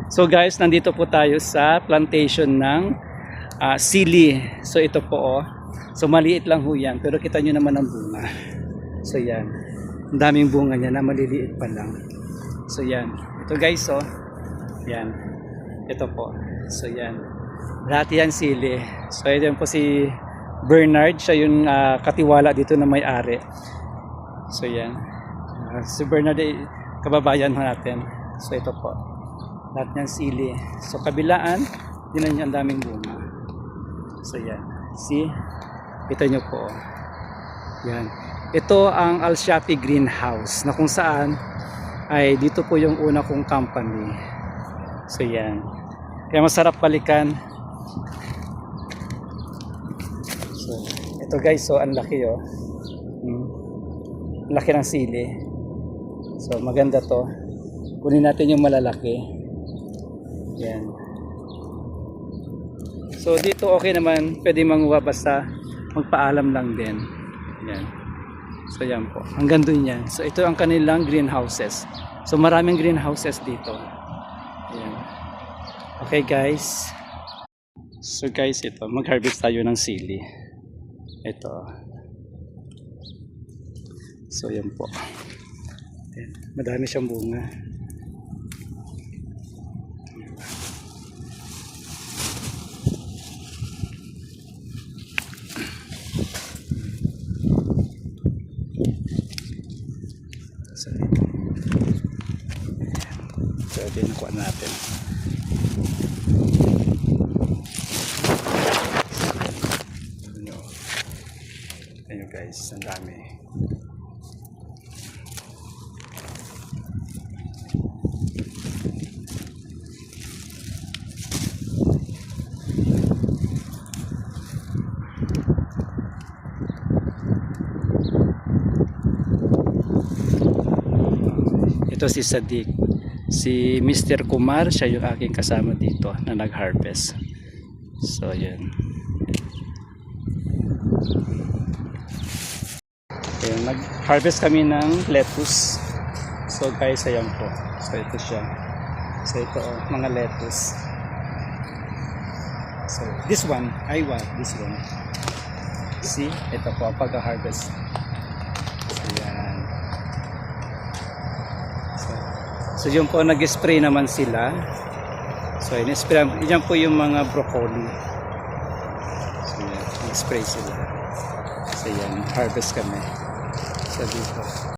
So guys, nandito po tayo sa plantation ng sili. So ito po oh. So maliit lang ho yan, pero kita nyo naman ang bunga. So yan. Ang daming bunga niya na maliliit pa lang. So yan. Ito guys oh. Yan. Ito po. So yan. Lahat yan sili. So ito po si Bernard. Siya yung katiwala dito na may-ari. So yan. Si Bernard ay kababayan natin. So ito po. Lahat niyan sili. So kabilaan, tinan niyo ang daming bunga. So yan. See? Kita niyo po. Yan. Ito ang Al Shafi Greenhouse na kung saan ay dito po yung una kong company. So yan. Kaya masarap balikan. So ito guys, so ang laki oh. Ang laki ng sili. So maganda to. Kunin natin yung malalaki. Yan. So dito okay naman, pwede manguha basta magpaalam lang din. Yan. So yan po. Hanggang dun yan. So ito ang kanilang greenhouses. So maraming greenhouses dito. Yan. Okay guys. So guys, ito mag-harvest tayo ng sili. Ito. So yan po. Yan. Madami siyang bunga. So ito yung nakuha natin. Ayun guys, ang dami. Ito si Sadiq. Si Mr. Kumar, siya yung aking kasama dito na nag-harvest. So, yun. Ayan, nag-harvest kami ng lettuce. So, guys, ayan po. So, ito siya. So, ito, oh, mga lettuce. So, this one, I want this one. See, ito po, pag-harvest. So, yan. So yun po, nag-spray naman sila. So in-spray, yan po yung mga broccoli. So yan, nag-spray sila. So yan, harvest kami. So dito.